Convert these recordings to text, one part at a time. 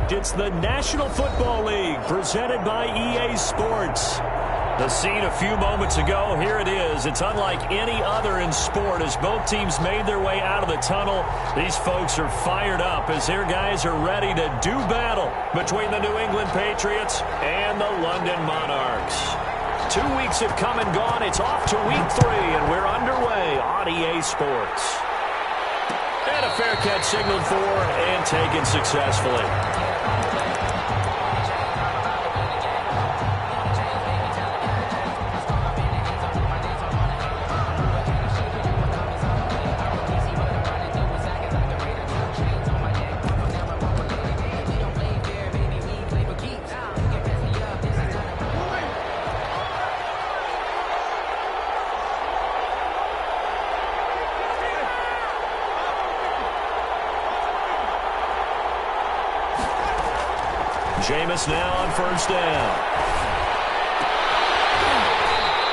fact, it's the National Football League presented by EA Sports. The scene a few moments ago, here it is. It's unlike any other in sport as both teams made their way out of the tunnel. These folks are fired up as their guys are ready to do battle between the New England Patriots and the London Monarchs. 2 weeks have come and gone. It's off to week 3, and we're underway on EA Sports. And a fair catch signaled for and taken successfully. Jameis now on first down.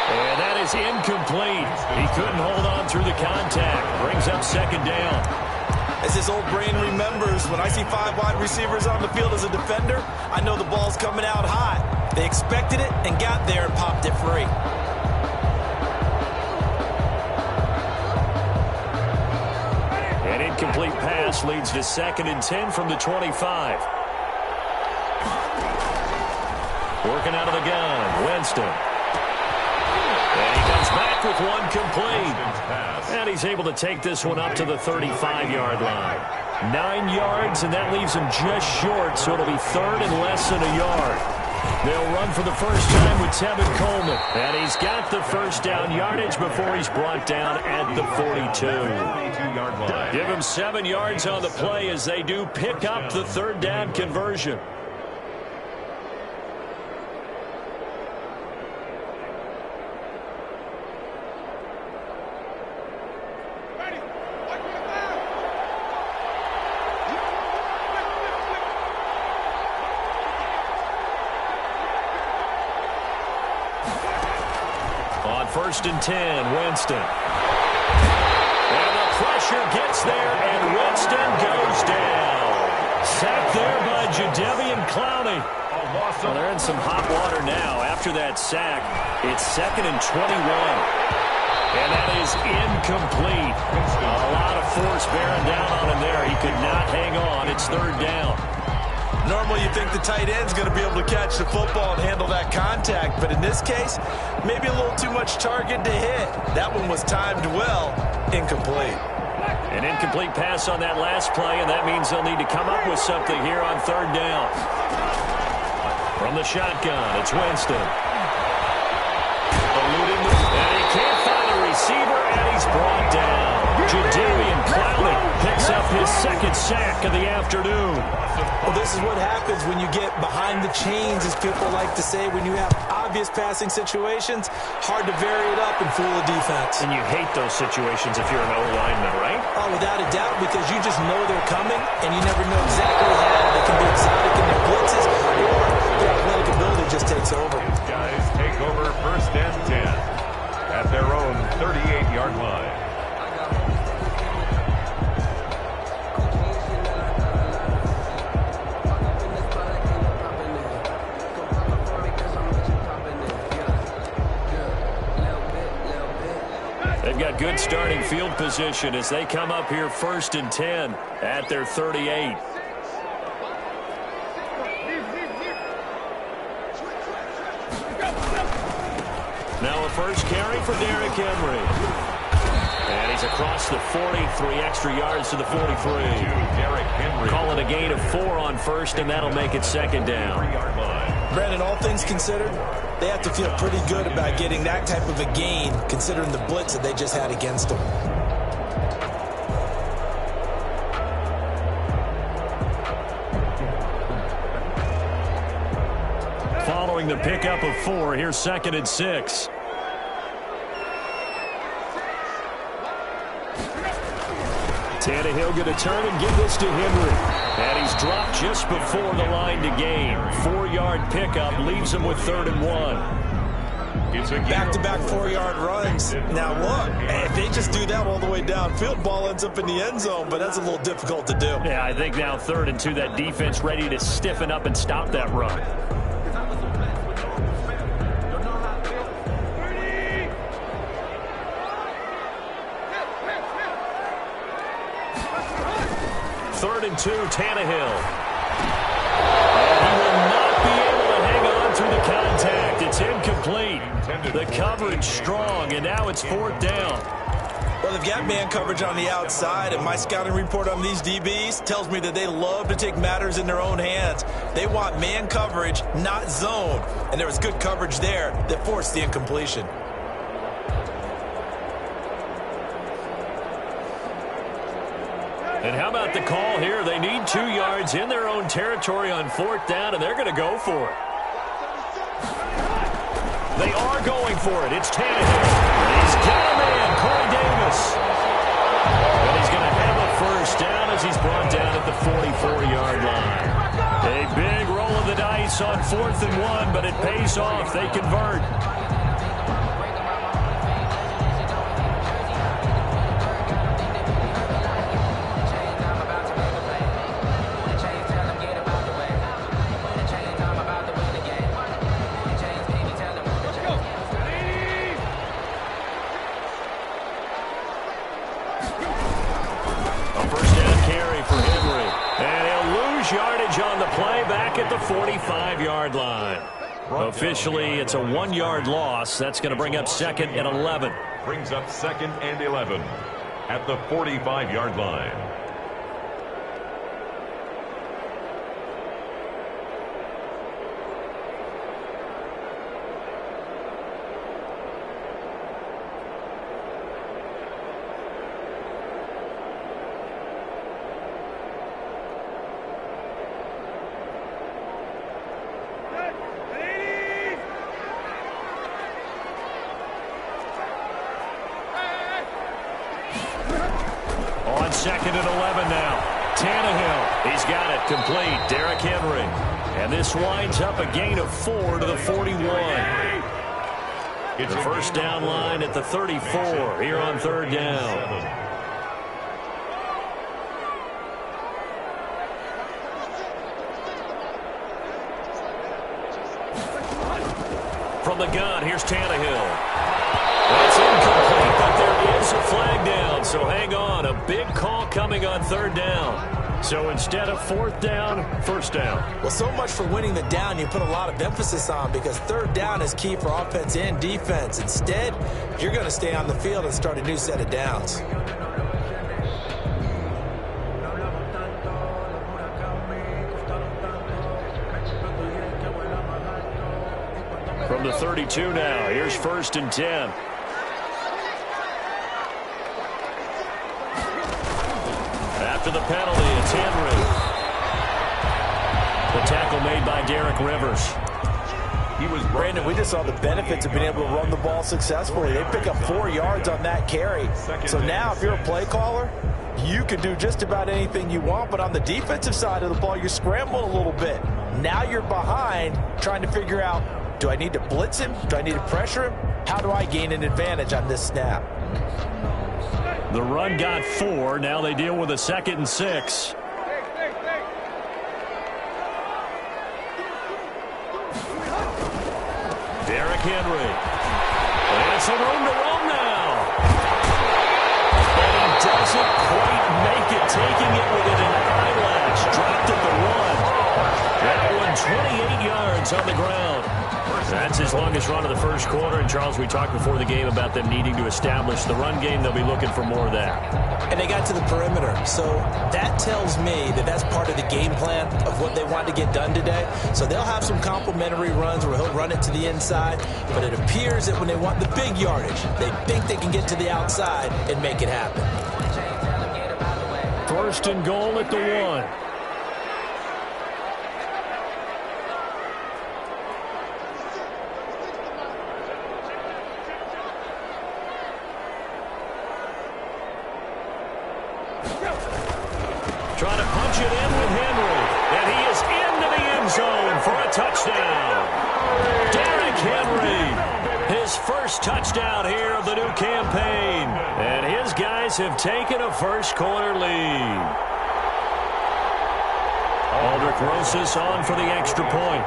And that is incomplete. He couldn't hold on through the contact. Brings up second down. As his old brain remembers, when I see 5 wide receivers on the field as a defender, I know the ball's coming out hot. They expected it and got there and popped it free. An incomplete pass leads to 2nd and 10 from the 25. Working out of the gun, Winston. And he comes back with one complete. And he's able to take this one up to the 35-yard line. 9 yards, and that leaves him just short, so it'll be 3rd and less than a yard. They'll run for the first time with Tevin Coleman. And he's got the first down yardage before he's brought down at the 42. Give him 7 yards on the play as they do pick up the 3rd down conversion. On 1st and 10, Winston. And the pressure gets there, and Winston goes down. Sacked there by Jadeveon Clowney. Well, they're in some hot water now. After that sack, it's 2nd and 21. And that is incomplete. A lot of force bearing down on him there. He could not hang on. It's 3rd down. Normally you think the tight end's going to be able to catch the football and handle that contact, but in this case, maybe a little too much target to hit. That one was timed well, incomplete. An incomplete pass on that last play, and that means they'll need to come up with something here on 3rd down. From the shotgun, it's Winston. Eluding the, and he can't find a receiver, and he's brought down. Jadeveon Clowney picks up his 2nd sack of the afternoon. Well, this is what happens when you get behind the chains, as people like to say. When you have obvious passing situations, hard to vary it up and fool the defense. And you hate those situations if you're an O-lineman, right? Oh, without a doubt, because you just know they're coming, and you never know exactly how they can be exotic in their blitzes, or their athletic ability just takes over. These guys take over 1st and 10 at their own 38-yard line. They've got good starting field position as they come up here 1st and 10 at their 38. Now a first carry for Derrick Henry. And he's across the 40, 3 extra yards to the 43. Derrick Henry. Calling a gain of 4 on 1st, and that'll make it 2nd down. Brandon, all things considered, they have to feel pretty good about getting that type of a gain, considering the blitz that they just had against them. Following the pickup of 4, here's 2nd and 6. Tannehill going to turn and give this to Henry. And he's dropped just before the line to gain. 4-yard pickup leaves him with 3rd and 1. Back-to-back 4-yard runs. Now, look, if they just do that all the way downfield, ball ends up in the end zone, but that's a little difficult to do. Yeah, I think now 3rd and 2, that defense ready to stiffen up and stop that run. Third and 2, Tannehill. And he will not be able to hang on through the contact. It's incomplete. The coverage strong, and now it's 4th down. Well, they've got man coverage on the outside, and my scouting report on these DBs tells me that they love to take matters in their own hands. They want man coverage, not zone. And there was good coverage there that forced the incompletion. And how about the call here? They need 2 yards in their own territory on 4th down, and they're going to go for it. They are going for it. It's Tannehill. He's got a man, Corey Davis. And he's going to have a 1st down as he's brought down at the 44-yard line. A big roll of the dice on 4th and 1, but it pays off. They convert. On the play back at the 45-yard line. Officially, it's a 1-yard loss. That's going to bring up 2nd and 11. Brings up 2nd and 11 at the 45-yard line. On 2nd and 11 now. Tannehill, he's got it complete. Derrick Henry. And this winds up a gain of 4 to the 41. The 1st down line at the 34 here on 3rd down. From the gun, here's Tannehill. That's incomplete, but there is a flag down, so hang on. A big call coming on 3rd down. So instead of 4th down, 1st down. Well, so much for winning the down you put a lot of emphasis on, because 3rd down is key for offense and defense. Instead, you're going to stay on the field and start a new set of downs. From the 32 now, here's 1st and 10. After the penalty, it's Henry. The tackle made by Derek Rivers. Brandon, we just saw the benefits of being able to run the ball successfully. They pick up 4 yards on that carry. So now if you're a play caller, you can do just about anything you want. But on the defensive side of the ball, you're scrambling a little bit. Now you're behind trying to figure out, do I need to blitz him? Do I need to pressure him? How do I gain an advantage on this snap? The run got 4. Now they deal with a 2nd and 6. Derrick Henry. And some room to roam now. And he doesn't quite make it, taking it with an eyelash. Dropped at the 1. That one 28 yards on the ground. That's his longest run of the 1st quarter. And, Charles, we talked before the game about them needing to establish the run game. They'll be looking for more of that. And they got to the perimeter. So that tells me that that's part of the game plan of what they want to get done today. So they'll have some complementary runs where he'll run it to the inside. But it appears that when they want the big yardage, they think they can get to the outside and make it happen. 1st and goal at the 1. Trying to punch it in with Henry. And he is into the end zone for a touchdown. Derrick Henry, his down here of the new campaign. And his guys have taken a first-quarter lead. Aldrich Rosas on for the extra point.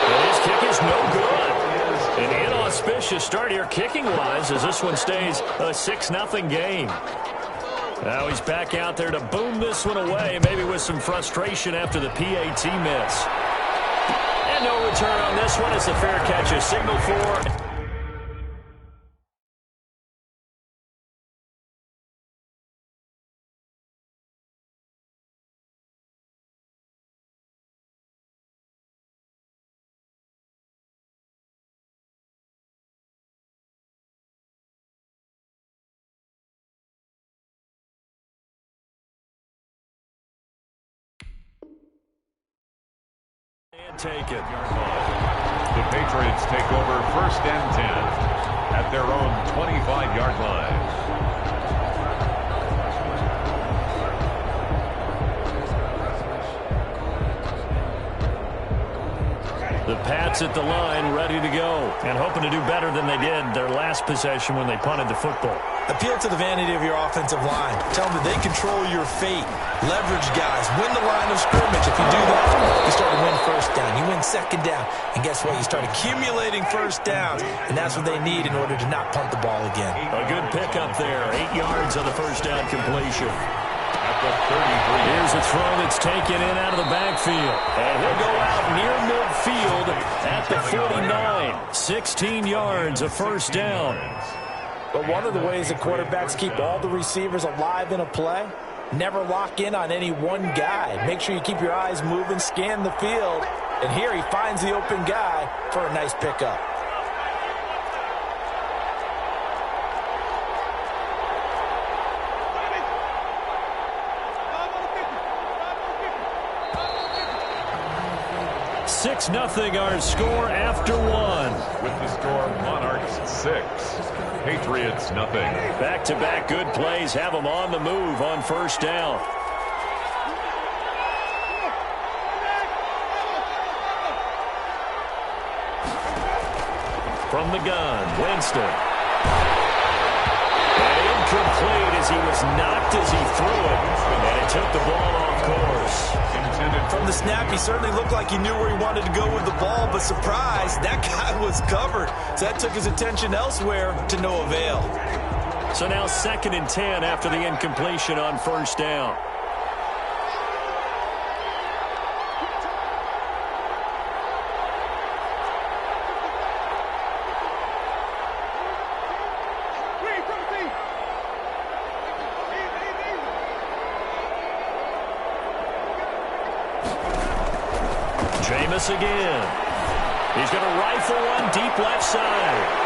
And his kick is no good. An inauspicious start here kicking-wise as this one stays a 6-0 game. Now he's back out there to boom this one away, maybe with some frustration after the PAT miss. And no return on this one as the fair catch is signaled for. Take it. The Patriots take over 1st and 10 at their own 25-yard line. The Pats at the line ready to go and hoping to do better than they did their last possession when they punted the football. Appeal to the vanity of your offensive line. Tell them that they control your fate. Leverage guys. Win the line of scrimmage. If you do that, you start to win first down. You win second down. And guess what? You start accumulating first downs. And that's what they need in order to not punt the ball again. A good pickup there. 8 yards on the first down completion. At the 33. Here's a throw that's taken in out of the backfield. And he'll go out near midfield at the 49. 16 yards, a first down. But one of the ways that quarterbacks keep all the receivers alive in a play, never lock in on any one guy. Make sure you keep your eyes moving, scan the field. And here he finds the open guy for a nice pickup. Six nothing our score after one. With the score, Monarchs 6, Patriots nothing. Back-to-back good plays have them on the move on first down. From the gun, Winston. And incomplete as he was knocked as he threw it. And it took the ball off course. From the snap, he certainly looked like he knew where he wanted to go with the ball, but surprise, that guy was covered. So that took his attention elsewhere to no avail. So now 2nd and 10 after the incompletion on first down. Jameis again. He's going to rifle one deep left side.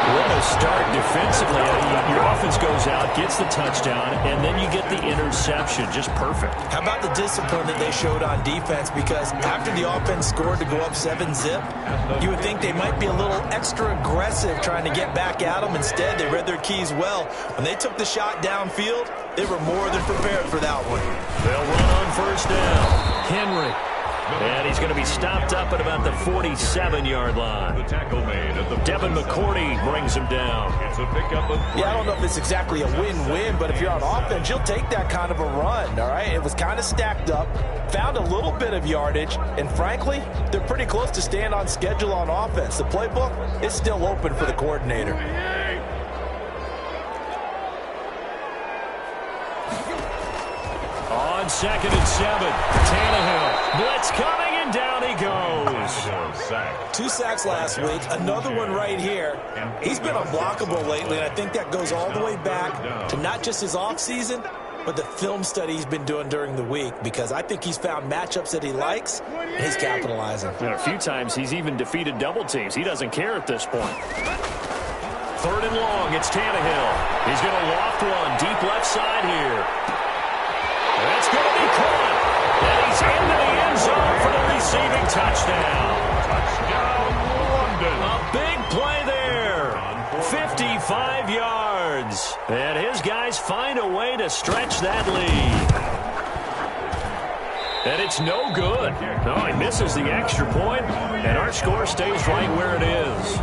What a start defensively. Your offense goes out, gets the touchdown, and then you get the interception. Just perfect. How about the discipline that they showed on defense? Because after the offense scored to go up 7-zip, you would think they might be a little extra aggressive trying to get back at them. Instead, they read their keys well. When they took the shot downfield, they were more than prepared for that one. They'll run on first down. Henry. And he's going to be stopped up at about the 47-yard line. The tackle made at the Devin McCourty brings him down. It's a pickup of 3. Yeah, I don't know if it's exactly a win-win, but if you're on offense, you'll take that kind of a run, all right? It was kind of stacked up, found a little bit of yardage, and frankly, they're pretty close to staying on schedule on offense. The playbook is still open for the coordinator. On 2nd and 7, Tannehill. Blitz coming, and down he goes. 2 sacks last week, another one right here. He's been unblockable lately, and I think that goes all the way back to not just his offseason, but the film study he's been doing during the week, because I think he's found matchups that he likes, and he's capitalizing. And a few times he's even defeated double teams. He doesn't care at this point. 3rd and long, it's Tannehill. He's going to loft one deep left side here. That's going to be caught. And he's into the end zone for the receiving touchdown. Touchdown, London. A big play there. 55 yards. is. And his guys find a way to stretch that lead. And it's no good. No, he misses the extra point, and our score stays right where it is.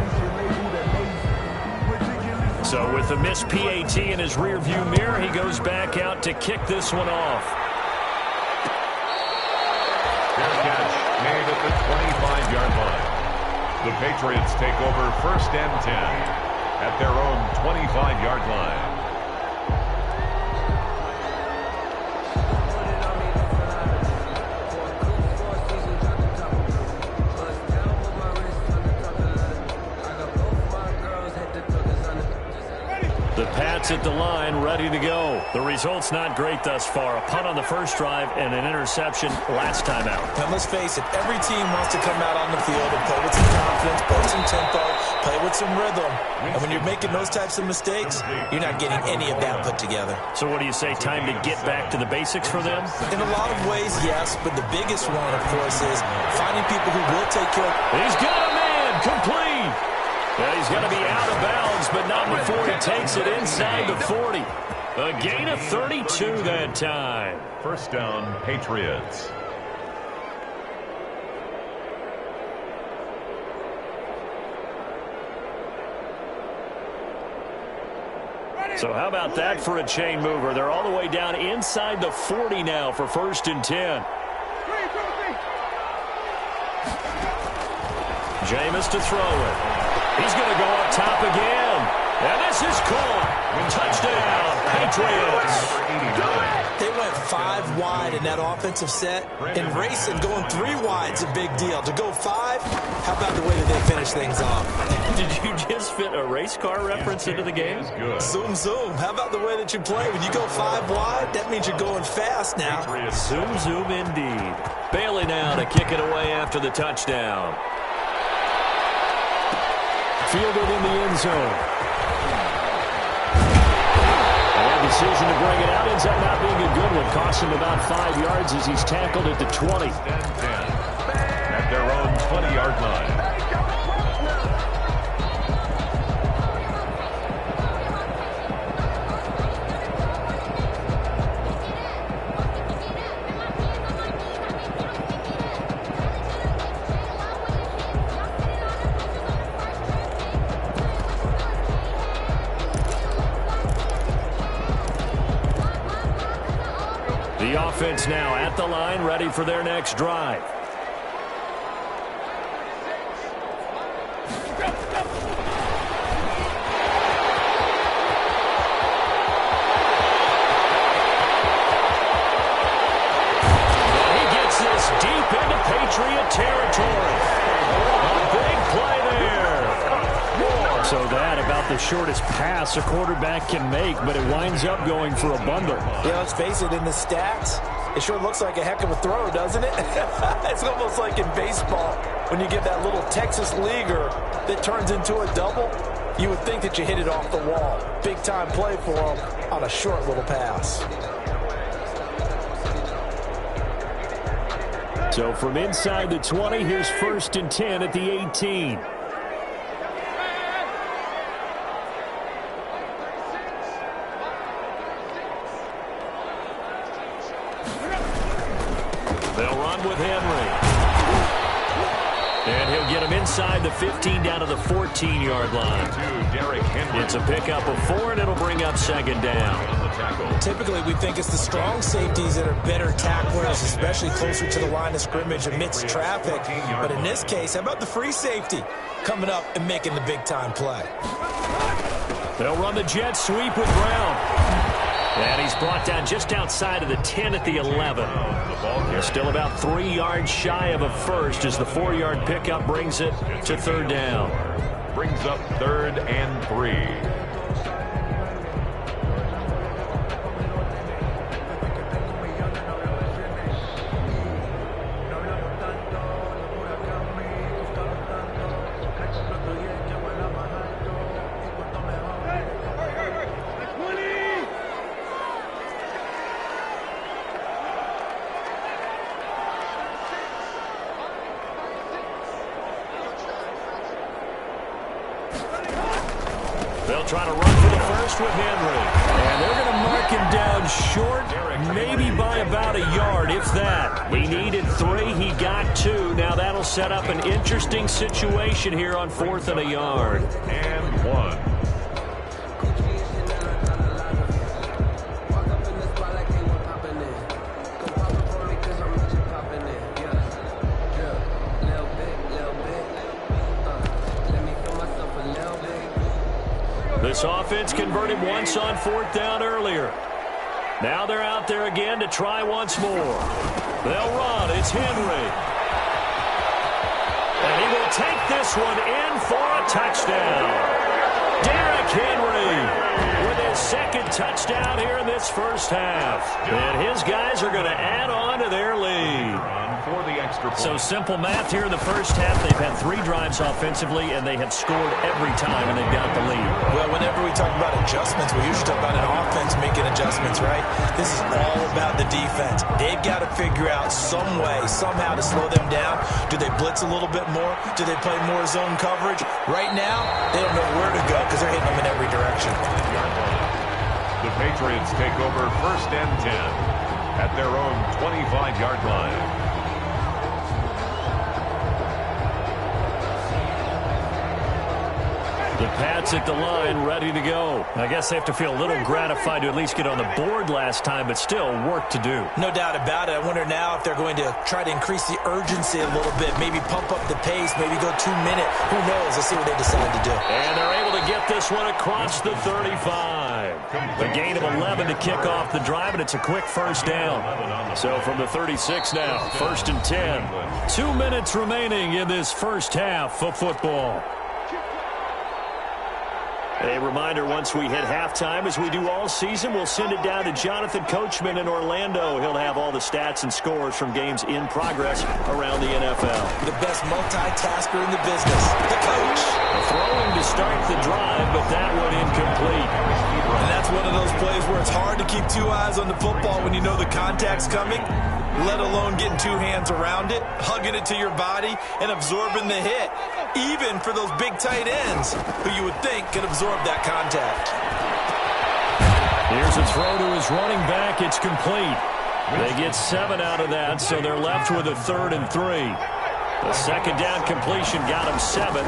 So with the missed PAT in his rearview mirror, he goes back out to kick this one off. Fair catch made at the 25-yard line. The Patriots take over 1st and 10 at their own 25-yard line. The Pats at the line, ready to go. The result's not great thus far. A punt on the first drive and an interception last time out. And let's face it, every team wants to come out on the field and play with some confidence, play with some tempo, play with some rhythm. And when you're making those types of mistakes, you're not getting any of that put together. So what do you say, time to get back to the basics for them? In a lot of ways, yes, but the biggest one, of course, is finding people who will take care of... He's got a man, complete! Yeah, he's going to be out of bounds, but not before he takes it inside the 40. A gain of 32 that time. 1st down, Patriots. So how about that for a chain mover? They're all the way down inside the 40 now for 1st and 10. Jameis to throw it. He's going to go up top again. And this is caught. Touchdown, Patriots. They went 5 wide in that offensive set. And racing, going 3 wide is a big deal. To go 5, how about the way that they finish things off? Did you just fit a race car reference into the game? Zoom, zoom. How about the way that you play? When you go 5 wide, that means you're going fast now. Zoom, zoom indeed. Bailey now to kick it away after the touchdown. Fielded in the end zone. And decision to bring it out ends up not being a good one. Cost him about 5 yards as he's tackled at the 20. At their own 20-yard line. The offense now at the line, ready for their next drive. He gets this deep into Patriot territory. A big play there. So that about the shortest pass a quarterback can make, but it winds up going for a bundle. Yeah, let's face it, in the stats, it sure looks like a heck of a throw, doesn't it? It's almost like in baseball, when you get that little Texas leaguer that turns into a double, you would think that you hit it off the wall. Big time play for him on a short little pass. So from inside the 20, here's 1st and 10 at the 18. They'll run with Henry. And he'll get him inside the 15 down to the 14-yard line. It's a pickup of 4, and it'll bring up 2nd down. Typically, we think it's the strong safeties that are better tacklers, especially closer to the line of scrimmage amidst traffic. But in this case, how about the free safety coming up and making the big-time play? They'll run the jet sweep with Brown. And he's brought down just outside of the 10 at the 11. They're still about 3 yards shy of a first as the 4-yard pickup brings it to 3rd down. Brings up 3rd and 3. They'll try to run for the first with Henry. And they're going to mark him down short, maybe by about a yard, if that. He needed 3. He got 2. Now that'll set up an interesting situation here on 4th and a yard. And 1. This offense converted once on 4th down earlier. Now they're out there again to try once more. They'll run. It's Henry. And he will take this one in for a touchdown. Derrick Henry with his 2nd touchdown here in this first half. And his guys are going to add on to their lead. For the extra point. So simple math here in the first half. They've had 3 drives offensively, and they have scored every time, and they've got the lead. Well, whenever we talk about adjustments, we usually talk about an offense making adjustments, right? This is all about the defense. They've got to figure out some way, somehow to slow them down. Do they blitz a little bit more? Do they play more zone coverage? Right now, they don't know where to go because they're hitting them in every direction. The Patriots take over 1st and 10 at their own 25-yard line. The Pats at the line, ready to go. I guess they have to feel a little gratified to at least get on the board last time, but still work to do. No doubt about it. I wonder now if they're going to try to increase the urgency a little bit, maybe pump up the pace, maybe go 2 minute. Who knows? Let's see what they decide to do. And they're able to get this one across the 35. A gain of 11 to kick off the drive, and it's a quick first down. So from the 36 now, 1st and 10. 2 minutes remaining in this first half of football. A reminder, once we hit halftime, as we do all season, we'll send it down to Jonathan Coachman in Orlando. He'll have all the stats and scores from games in progress around the NFL. The best multitasker in the business, the coach. Throwing to start the drive, but that one incomplete. And that's one of those plays where it's hard to keep 2 eyes on the football when you know the contact's coming, let alone getting 2 hands around it, hugging it to your body, and absorbing the hit. Even for those big tight ends who you would think could absorb that contact. Here's a throw to his running back. It's complete. They get 7 out of that, so they're left with a 3rd and 3. The 2nd down completion got him 7.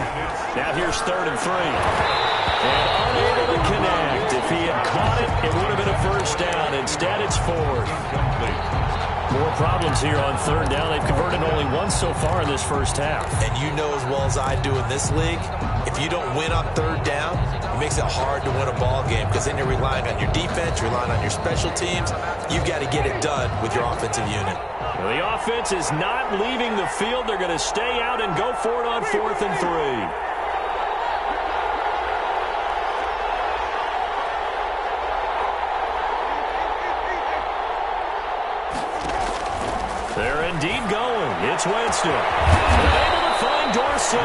Now here's 3rd and 3. And unable to connect. If he had caught it, it would have been a first down. Instead, it's 4th. More problems here on 3rd down. They've converted only once so far in this first half. And you know as well as I do in this league, if you don't win on 3rd down, it makes it hard to win a ball game because then you're relying on your defense, you're relying on your special teams. You've got to get it done with your offensive unit. Well, the offense is not leaving the field. They're going to stay out and go for it on 4th and 3. They're indeed going. It's Winston. Able to find Dorsett.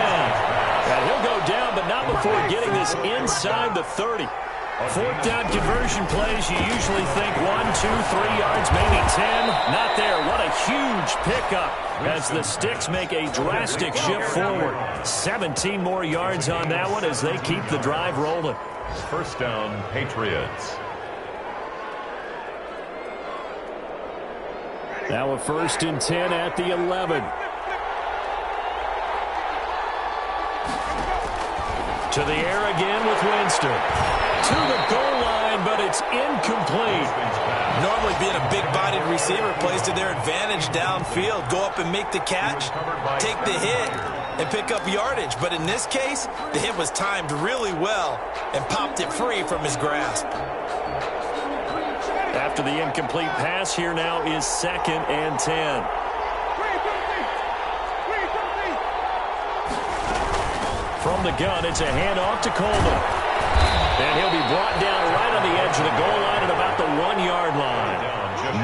And he'll go down, but not before getting this inside the 30. 4th down conversion plays, you usually think 1, 2, 3 yards, maybe 10. Not there. What a huge pickup as the Sticks make a drastic shift forward. 17 more yards on that one as they keep the drive rolling. 1st down, Patriots. Now a 1st and 10 at the 11. To the air again with Winston. To the goal line, but it's incomplete. Normally being a big-bodied receiver plays to their advantage downfield. Go up and make the catch, take the hit, and pick up yardage. But in this case, the hit was timed really well and popped it free from his grasp. After the incomplete pass, here now is 2nd and 10. From the gun, it's a handoff to Coleman. And he'll be brought down right on the edge of the goal line at about the 1-yard line.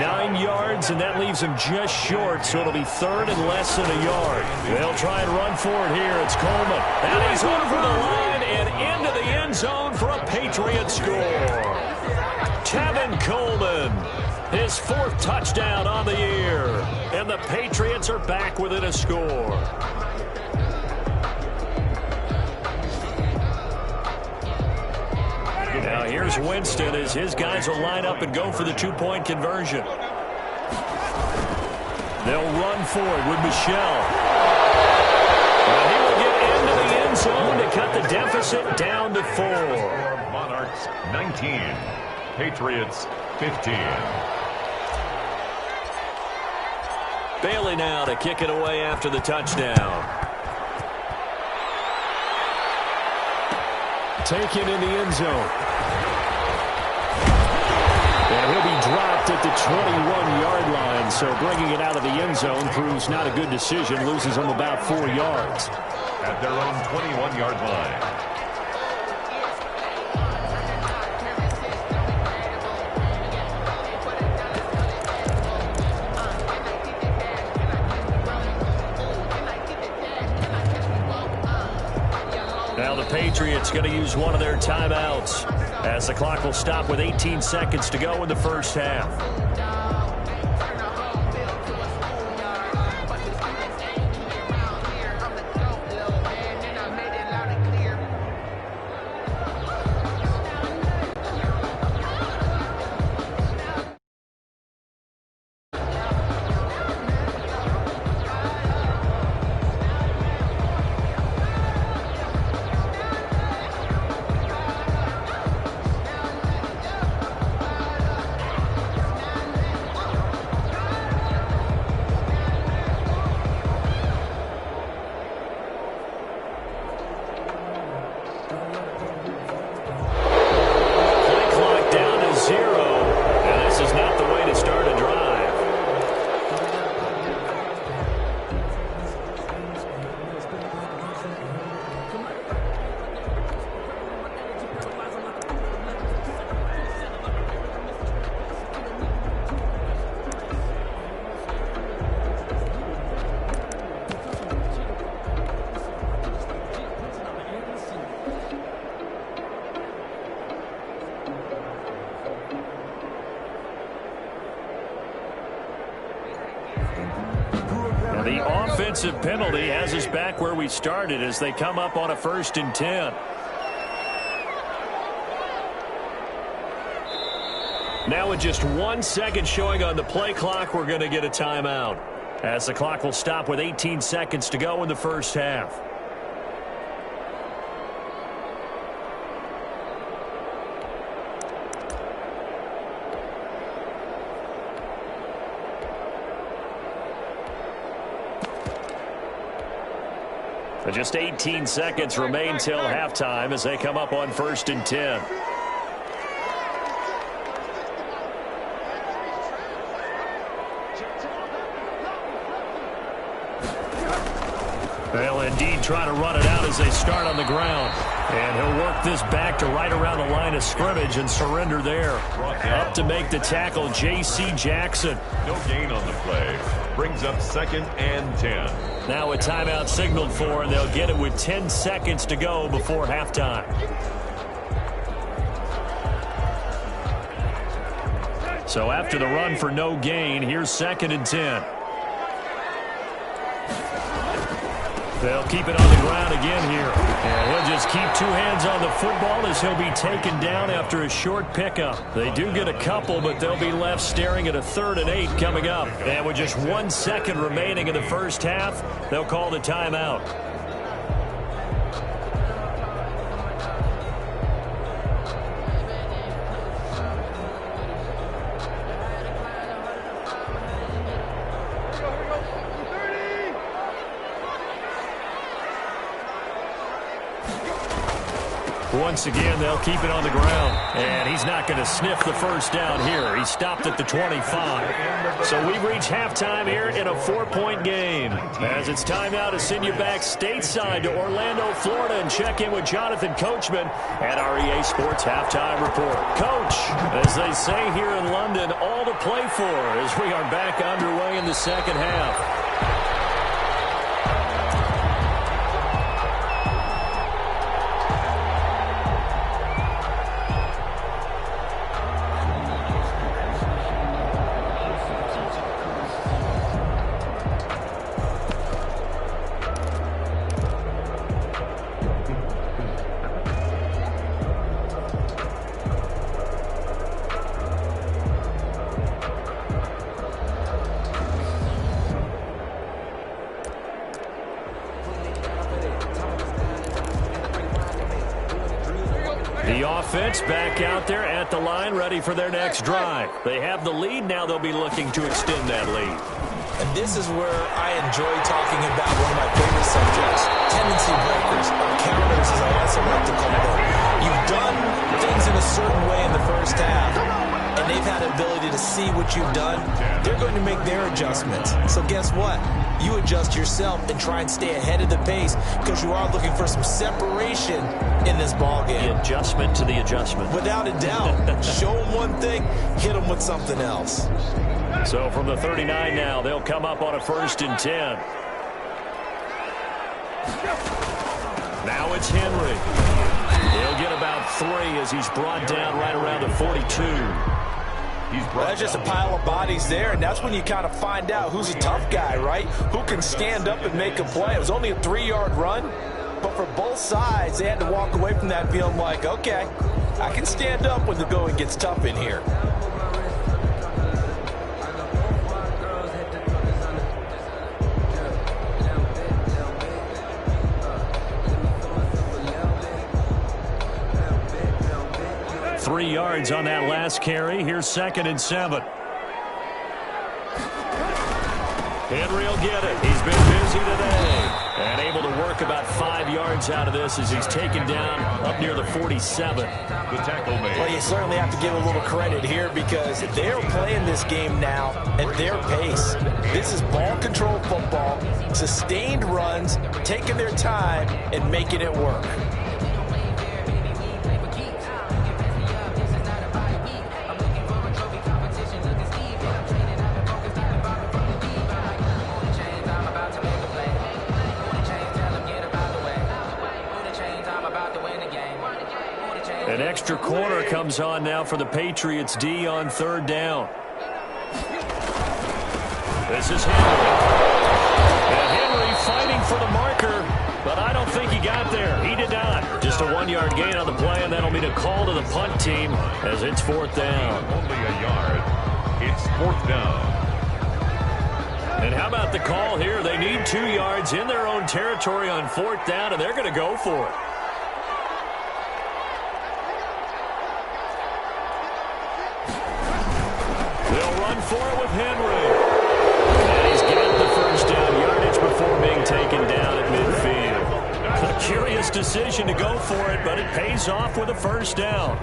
9 yards, and that leaves him just short, so it'll be 3rd and less than a yard. They'll try and run for it here. It's Coleman. And he's over the line and into the end zone for a Patriot score. Tevin Coleman, his 4th touchdown on the year. And the Patriots are back within a score. Here's Winston as his guys will line up and go for the two-point conversion. They'll run forward with Michel. And he will get into the end zone to cut the deficit down to 4. Monarchs 19, Patriots 15. Bailey now to kick it away after the touchdown. Taken in the end zone. And he'll be dropped at the 21-yard line, so bringing it out of the end zone proves not a good decision. Loses him about 4 yards. At their own 21-yard line. Now the Patriots going to use one of their timeouts as the clock will stop with 18 seconds to go in the first half. The offensive penalty has us back where we started as they come up on a 1st and 10. Now with just 1 second showing on the play clock, we're going to get a timeout as the clock will stop with 18 seconds to go in the first half. Just 18 seconds remain till halftime as they come up on 1st and 10. They'll indeed try to run it out as they start on the ground. And he'll work this back to right around the line of scrimmage and surrender there. Up to make the tackle, J.C. Jackson. No gain on the play. Brings up 2nd and 10. Now a timeout signaled for, and they'll get it with 10 seconds to go before halftime. So after the run for no gain, here's 2nd and 10. They'll keep it on the ground again here. And he'll just keep 2 hands on the football as he'll be taken down after a short pickup. They do get a couple, but they'll be left staring at a 3rd and 8 coming up. And with just 1 second remaining in the first half, they'll call the timeout. Once again, they'll keep it on the ground. And he's not going to sniff the first down here. He stopped at the 25. So we've reached halftime here in a 4-point game. As it's time now to send you back stateside to Orlando, Florida, and check in with Jonathan Coachman at our EA Sports Halftime Report. Coach, as they say here in London, all to play for as we are back underway in the second half. The offense back out there at the line, ready for their next drive. They have the lead. Now they'll be looking to extend that lead. And this is where I enjoy talking about one of my favorite subjects, tendency breakers, or counters as I also like to call them. You've done things in a certain way in the first half, and they've had the ability to see what you've done. They're going to make their adjustments. So guess what? You adjust yourself and try and stay ahead of the pace because you are looking for some separation in this ballgame. The adjustment to the adjustment. Without a doubt. Show them one thing, hit them with something else. So from the 39 now, they'll come up on a 1st and 10. Now it's Henry. He'll get about 3 as he's brought down right around the 42. That's just a pile of bodies there, and that's when you kind of find out who's a tough guy, right? Who can stand up and make a play. It was only a 3-yard run, but for both sides, they had to walk away from that feeling like, okay, I can stand up when the going gets tough in here. Three yards on that last carry. Here's 2nd and 7. Henry will get it. He's been busy today and able to work about 5 yards out of this as he's taken down up near the 47. The tackle made. Well, you certainly have to give a little credit here because they're playing this game now at their pace. This is ball control football, sustained runs, taking their time and making it work. An extra corner comes on now for the Patriots D on 3rd down. This is Henry. And Henry fighting for the marker, but I don't think he got there. He did not. Just a 1-yard gain on the play, and that'll mean a call to the punt team as it's 4th down. Only a yard. It's 4th down. And how about the call here? They need 2 yards in their own territory on 4th down, and they're going to go for it. They'll run for it with Henry. And he's got the 1st down yardage before being taken down at midfield. A curious decision to go for it, but it pays off with a 1st down.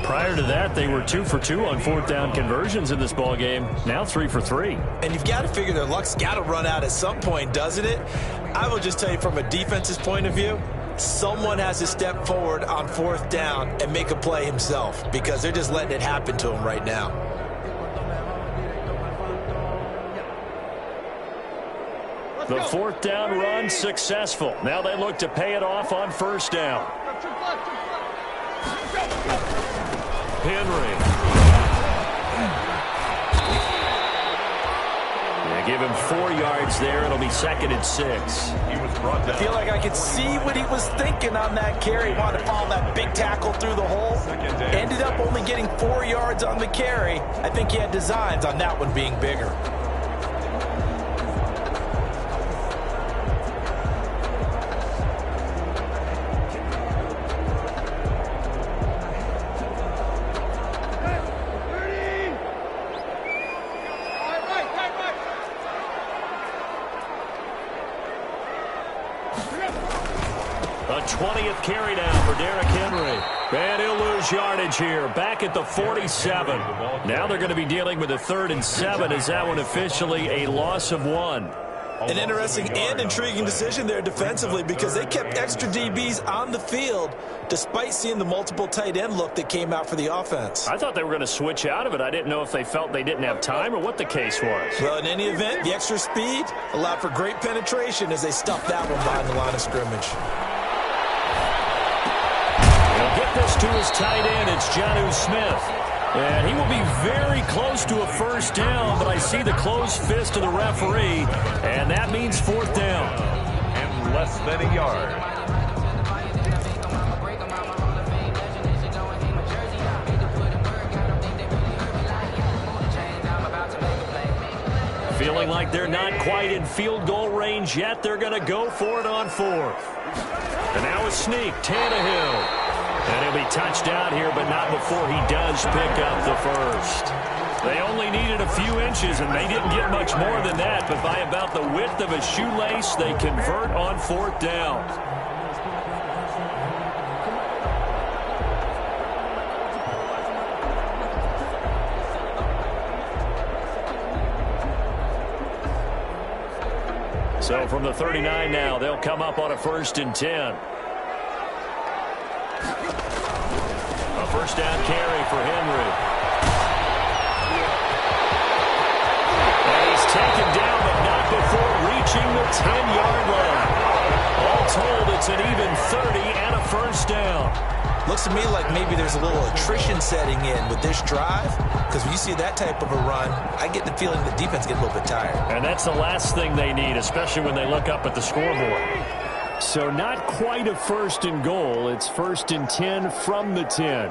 Prior to that, they were 2 for 2 on 4th down conversions in this ball game. Now 3 for 3. And you've got to figure their luck's got to run out at some point, doesn't it? I will just tell you from a defense's point of view, someone has to step forward on 4th down and make a play himself because they're just letting it happen to him right now. The 4th down run successful. Now they look to pay it off on 1st down. Henry. They give him 4 yards there. It'll be 2nd and 6. He was brought down. I feel like I could see what he was thinking on that carry. He wanted to follow that big tackle through the hole. Ended up only getting 4 yards on the carry. I think he had designs on that one being bigger. A 20th carry down for Derrick Henry. And he'll lose yardage here. Back at the 47. Now they're going to be dealing with a 3rd and 7. Is that one officially a loss of 1? An interesting and intriguing decision there defensively because they kept extra DBs on the field despite seeing the multiple tight end look that came out for the offense. I thought they were going to switch out of it. I didn't know if they felt they didn't have time or what the case was. Well, in any event, the extra speed allowed for great penetration as they stuffed that one behind the line of scrimmage. He'll get this to his tight end. It's Jonnu Smith. And he will be very close to a 1st down, but I see the closed fist of the referee, and that means 4th down. And less than a yard. Feeling like like they're not quite in field goal range yet. They're going to go for it on fourth. And now a sneak, Tannehill. And he'll be touched out here, but not before he does pick up the first. They only needed a few inches, and they didn't get much more than that. But by about the width of a shoelace, they convert on fourth down. So from the 39 now, they'll come up on a 1st and 10. A first down carry for Henry. And he's taken down, but not before reaching the 10-yard line. All told, it's an even 30 and a first down. Looks to me like maybe there's a little attrition setting in with this drive, because when you see that type of a run, I get the feeling the defense gets a little bit tired. And that's the last thing they need, especially when they look up at the scoreboard. So not quite a 1st and goal. It's 1st and 10 from the 10.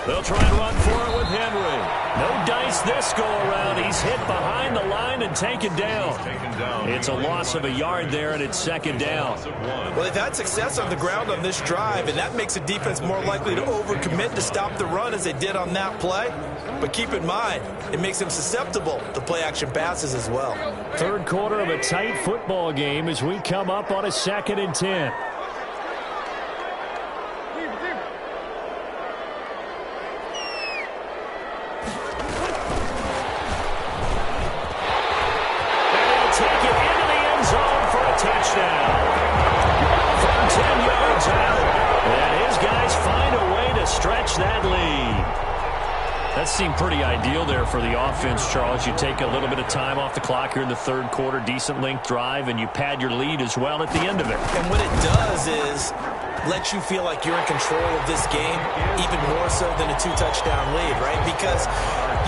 They'll try and run for it with Henry. No dice this go-around. He's hit behind the line and taken down. It's a loss of a yard there, and it's 2nd down. Well, they've had success on the ground on this drive, and that makes the defense more likely to overcommit to stop the run as they did on that play. But keep in mind, it makes them susceptible to play-action passes as well. 3rd quarter of a tight football game as we come up on a 2nd and 10. That lead. That seemed pretty ideal there for the offense, Charles. You take a little bit of time off the clock here in the 3rd quarter, decent length drive, and you pad your lead as well at the end of it. And what it does is let you feel like you're in control of this game, even more so than a 2-touchdown lead, right? Because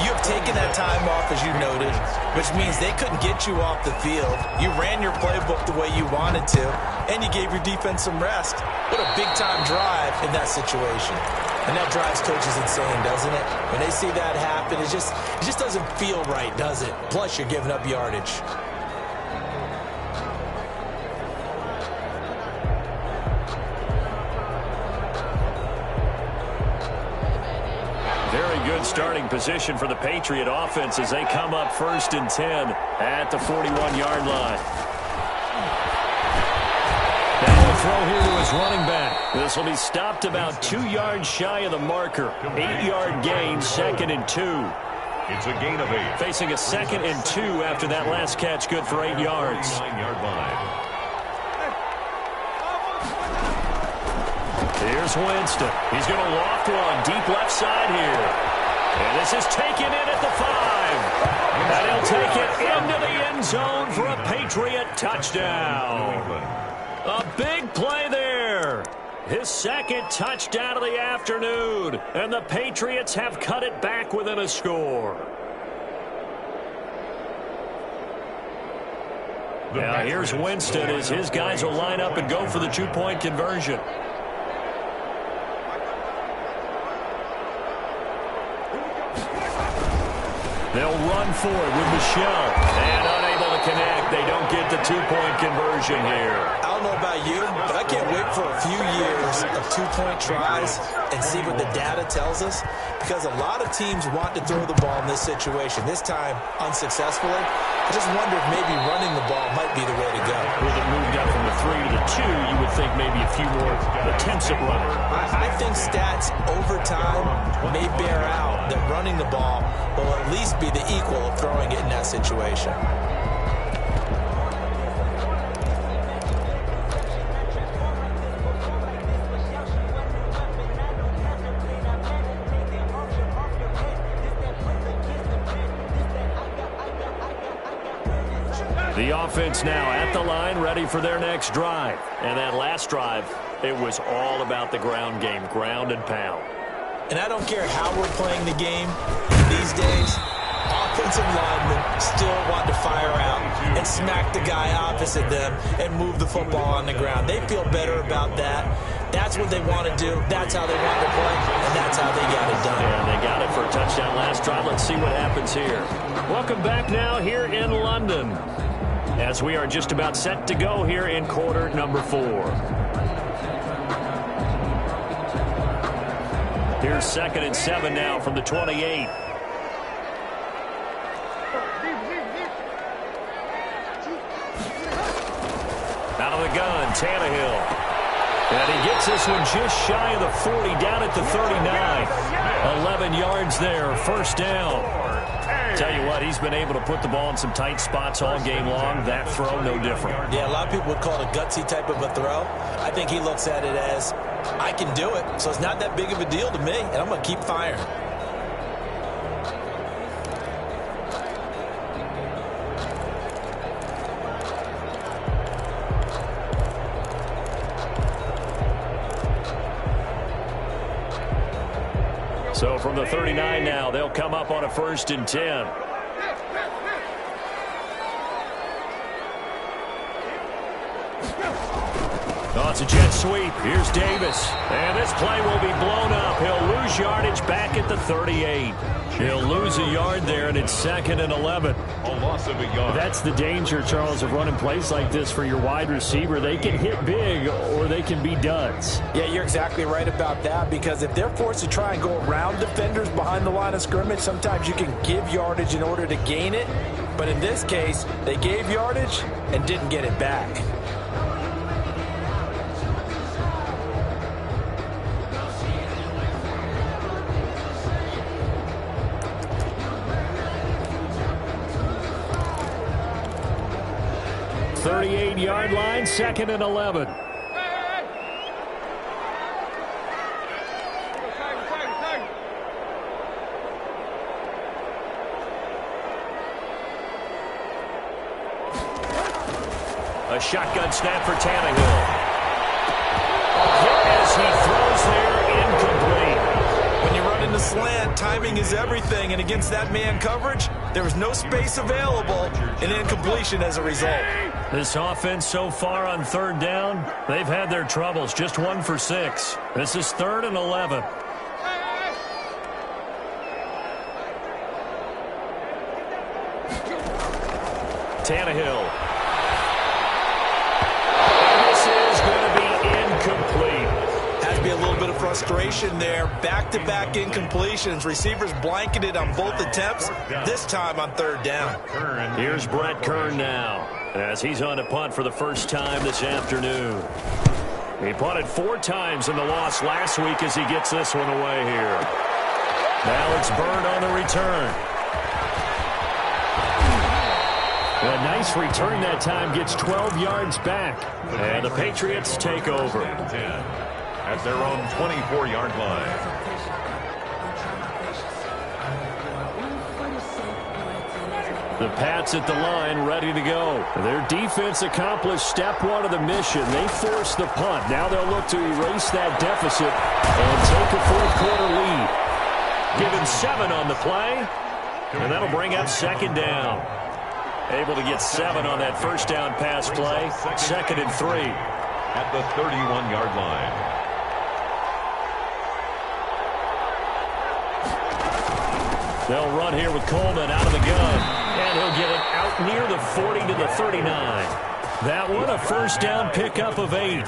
you have taken that time off, as you noted, which means they couldn't get you off the field. You ran your playbook the way you wanted to, and you gave your defense some rest. What a big-time drive in that situation. And that drives coaches insane, doesn't it? When they see that happen, it just doesn't feel right, does it? Plus, you're giving up yardage. Very good starting position for the Patriot offense as they come up 1st and 10 at the 41-yard line. Throw here to his running back. This will be stopped about 2 yards shy of the marker. 8-yard gain, 2nd and 2. It's a gain of 8. Facing a 2nd and 2 after that last catch, good for 8 yards. 9-yard line. Here's Winston. He's going to loft one deep left side here. And this is taken in at the 5. And he'll take it into the end zone for a Patriot touchdown. A big play there. His 2nd touchdown of the afternoon. And the Patriots have cut it back within a score. Now here's Winston as his guys will line up and go for the 2-point conversion. They'll run for it with Michelle. And unable to connect. They don't get the 2-point conversion here. I don't know about you, but I can't wait for a few years of 2-point tries and see what the data tells us, because a lot of teams want to throw the ball in this situation. This time, unsuccessfully. I just wonder if maybe running the ball might be the way to go. With it moved up from the 3 to the 2, you would think maybe a few more attempts at running. I think stats over time may bear out that running the ball will at least be the equal of throwing it in that situation. The offense now at the line, ready for their next drive. And that last drive, it was all about the ground game, ground and pound. And I don't care how we're playing the game these days, offensive linemen still want to fire out and smack the guy opposite them and move the football on the ground. They feel better about that That's what they want to do. That's how they want to play, and that's how they got it done. And they got it for a touchdown last drive. Let's see what happens here. Welcome back now here in London, as we are just about set to go here in quarter number 4. Here's 2nd and 7 now from the 28. Out of the gun, Tannehill. And he gets this one just shy of the 40, down at the 39. 11 yards there, first down. Tell you what, he's been able to put the ball in some tight spots all game long. That throw, no different. Yeah, a lot of people would call it a gutsy type of a throw. I think he looks at it as, I can do it, so it's not that big of a deal to me, and I'm going to keep firing. So from the 39 now, they'll come up on a 1st and 10. Oh, it's a jet sweep. Here's Davis. And this play will be blown up. He'll lose yardage back at the 38. He'll lose a yard there, and it's 2nd and 11. A loss of a yard. That's the danger, Charles, of running plays like this for your wide receiver. They can hit big, or they can be duds. Yeah, you're exactly right about that, because if they're forced to try and go around defenders behind the line of scrimmage, sometimes you can give yardage in order to gain it. But in this case, they gave yardage and didn't get it back. Yard line, 2nd and 11. A shotgun snap for Tannehill. As he throws there, incomplete. When you run in the slant, timing is everything, and against that man coverage, there was no space available, and incompletion as a result. This offense so far on 3rd down, they've had their troubles. Just 1 for 6. This is 3rd and 11. Tannehill. This is going to be incomplete. Has to be a little bit of frustration there. Back-to-back incompletions. Receivers blanketed on both attempts, this time on 3rd down. Here's Brett Kern now, as he's on a punt for the first time this afternoon. He punted 4 times in the loss last week as he gets this one away here. Now it's Bird on the return. A nice return that time, gets 12 yards back. And the Patriots take over at their own 24-yard line. The Pats at the line, ready to go. Their defense accomplished step 1 of the mission. They forced the punt. Now they'll look to erase that deficit and take a 4th quarter lead. Given 7 on the play, and that'll bring up 2nd down. Able to get 7 on that first down pass play. 2nd and 3. At the 31-yard line. They'll run here with Coleman out of the gun. And he'll get it out near the 40 to the 39. That one, a first down pickup of 8.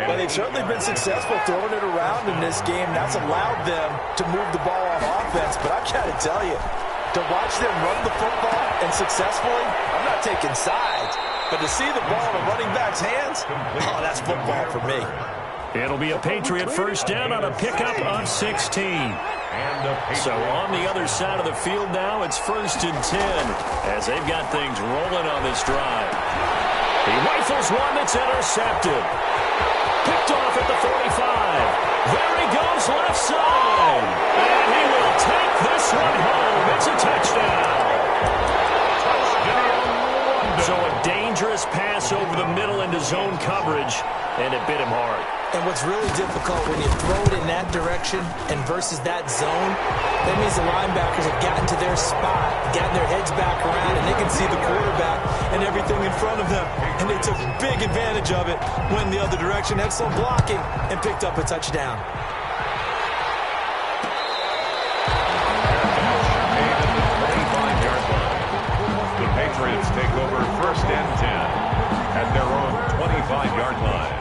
Well, they've certainly been successful throwing it around in this game. That's allowed them to move the ball on offense. But I got to tell you, to watch them run the football and successfully, I'm not taking sides, but to see the ball in a running back's hands, oh, that's football for me. It'll be a Patriot first down on a pickup of 16. So on the other side of the field now, it's 1st and 10 as they've got things rolling on this drive. He rifles one that's intercepted. Picked off at the 45. There he goes left side. And he will take this one home. It's a touchdown. So a dangerous pass pass over the middle into zone coverage, and it bit him hard. And what's really difficult when you throw it in that direction and versus that zone, that means the linebackers have gotten to their spot, gotten their heads back around, and they can see the quarterback and everything in front of them. And they took big advantage of it, went the other direction, had some blocking, and picked up a touchdown. The Patriots take over 1st and 10 at their own 25-yard line.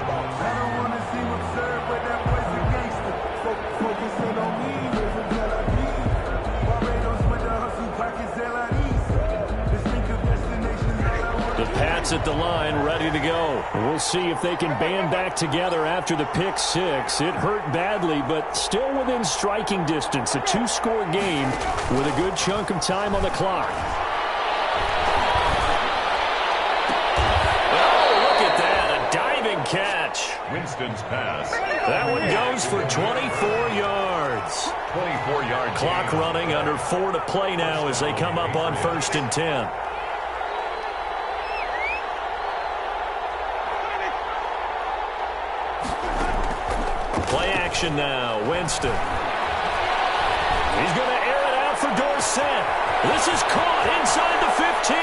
The Pats at the line, ready to go. We'll see if they can band back together after the pick six. It hurt badly, but still within striking distance. A 2-score game with a good chunk of time on the clock. Oh, look at that, a diving catch. Winston's pass. That one goes for 24 yards. 24-yard Clock running, under 4 to play now as they come up on 1st and 10. Play action now, Winston. He's going to air it out for Dorsett. This is caught inside the 15.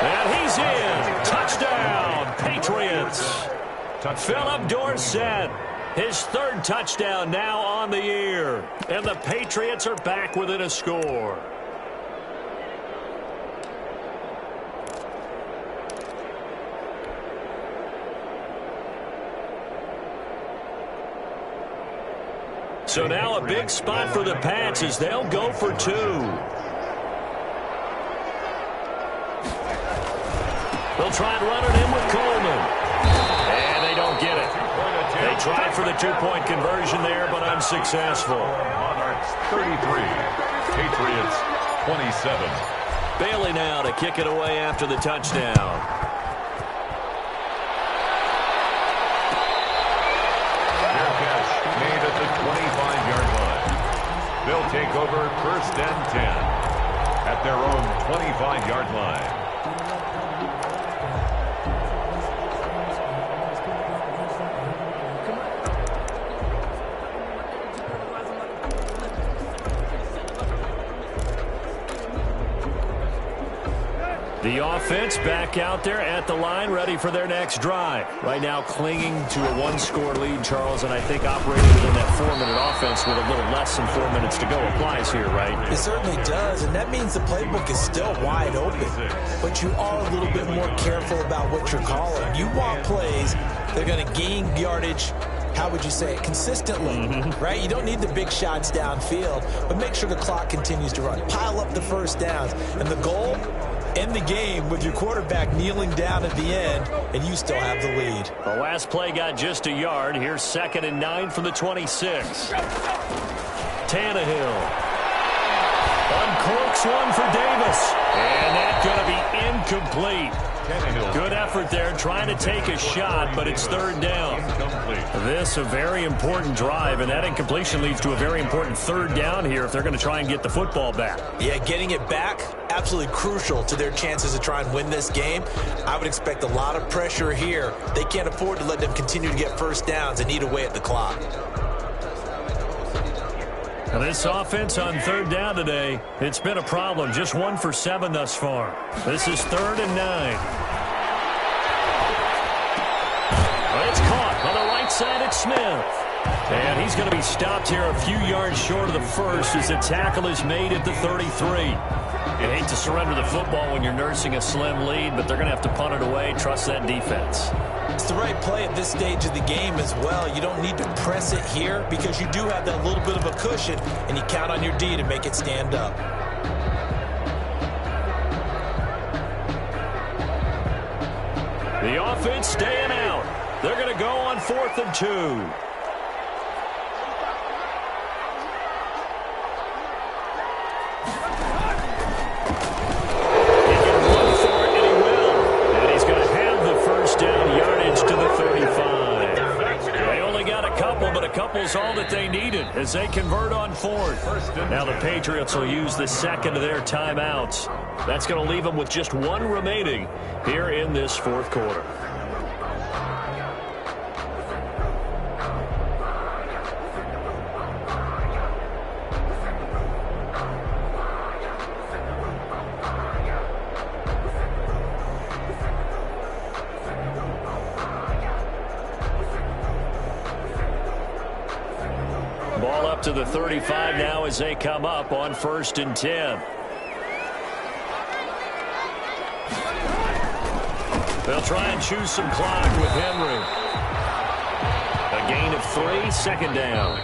And he's in. Touchdown, Patriots. Philip Dorsett, his 3rd touchdown now on the year. And the Patriots are back within a score. So now a big spot for the Pats as they'll go for 2. They'll try and run it in with Coleman. And they don't get it. They tried for the 2-point conversion there, but unsuccessful. Monarchs 33, Patriots 27. Bailey now to kick it away after the touchdown. Made at the 25-yard line. They'll take over 1st and 10 at their own 25-yard line. The offense back out there at the line, ready for their next drive. Right now clinging to a 1-score lead, Charles, and I think operating within that 4-minute offense with a little less than 4 minutes to go applies here, right? It certainly does, and that means the playbook is still wide open. But you are a little bit more careful about what you're calling. You want plays that are going to gain yardage, how would you say it, consistently, right? You don't need the big shots downfield, but make sure the clock continues to run. Pile up the first downs, and the goal, end the game with your quarterback kneeling down at the end, and you still have the lead. The last play got just a yard. Here's 2nd and 9 from the 26. Tannehill uncorks one for Davis, and that's going to be incomplete. Good effort there trying to take a shot, but it's 3rd down. This a very important drive, and that incompletion leads to a very important 3rd down here if they're going to try and get the football back. Yeah, getting it back, absolutely crucial to their chances to try and win this game. I would expect a lot of pressure here. They can't afford to let them continue to get first downs and eat away at the clock. Now this offense on 3rd down today, it's been a problem. Just 1 for 7 thus far. This is 3rd and 9. It's caught on the right side at Smith. And he's going to be stopped here a few yards short of the first as the tackle is made at the 33. You hate to surrender the football when you're nursing a slim lead, but they're going to have to punt it away. Trust that defense. It's the right play at this stage of the game as well. You don't need to press it here because you do have that little bit of a cushion, and you count on your D to make it stand up. The offense staying out. They're going to go on 4th and 2. Couple's all that they needed as they convert on 4th. Now the Patriots will use the 2nd of their timeouts That's going to leave them with just one remaining here in this fourth quarter. Ball up to the 35 now as they come up on 1st and 10. They'll try and choose some clock with Henry. A gain of 3, second down.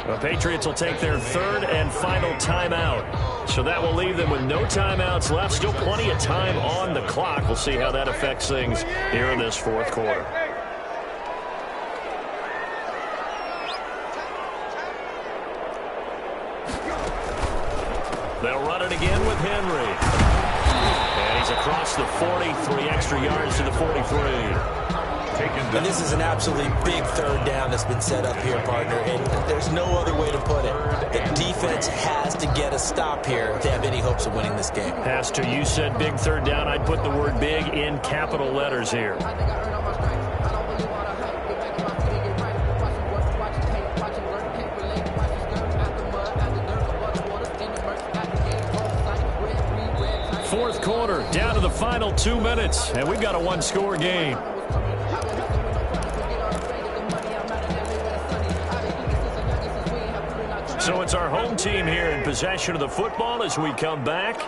The Patriots will take their third and final timeout. So that will leave them with no timeouts left. Still plenty of time on the clock. We'll see how that affects things here in this fourth quarter. They'll run it again with Henry. And he's across the 40, 3 extra yards to the 43. And this is an absolutely big third down that's been set up here, partner, and there's no other way to put it. The defense has to get a stop here if they have any hopes of winning this game. Pastor, you said big third down. I'd put the word big in capital letters here. Fourth quarter, down to the final 2 minutes, and we've got a one-score game. So it's our home team here in possession of the football as we come back.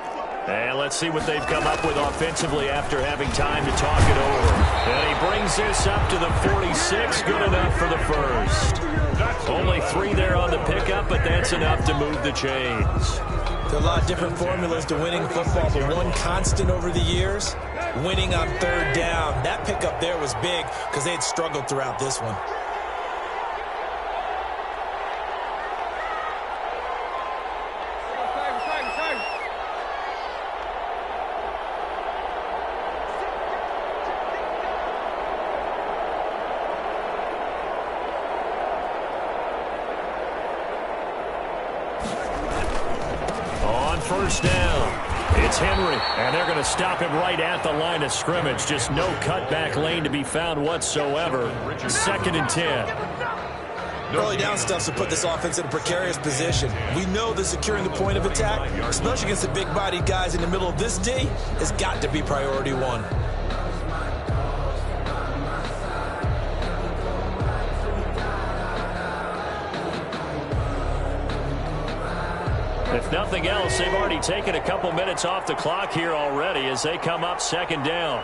And let's see what they've come up with offensively after having time to talk it over. And he brings this up to the 46. Good enough for the first. Only 3 there on the pickup, but that's enough to move the chains. There are a lot of different formulas to winning football, but one constant over the years, winning on third down. That pickup there was big because they had struggled throughout this one. First down. It's Henry, and they're going to stop him right at the line of scrimmage. Just no cutback lane to be found whatsoever. 2nd and 10. Early down stuff to put this offense in a precarious position. We know that securing the point of attack, especially against the big-bodied guys in the middle of this D, has got to be priority one. If nothing else, they've already taken a couple minutes off the clock here already as they come up 2nd down.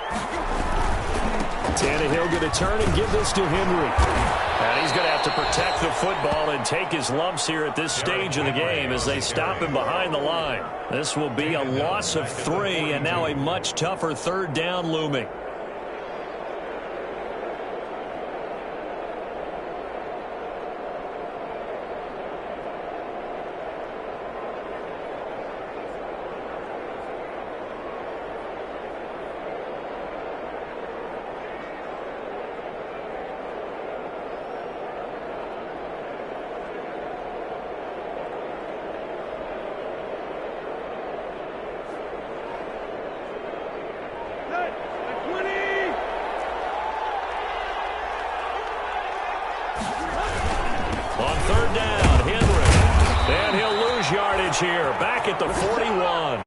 Tannehill going to turn and give this to Henry. And he's going to have to protect the football and take his lumps here at this stage of the game as they stop him behind the line. This will be a loss of 3 and now a much tougher third down looming. On third down, Henry. And he'll lose yardage here, back at the 41.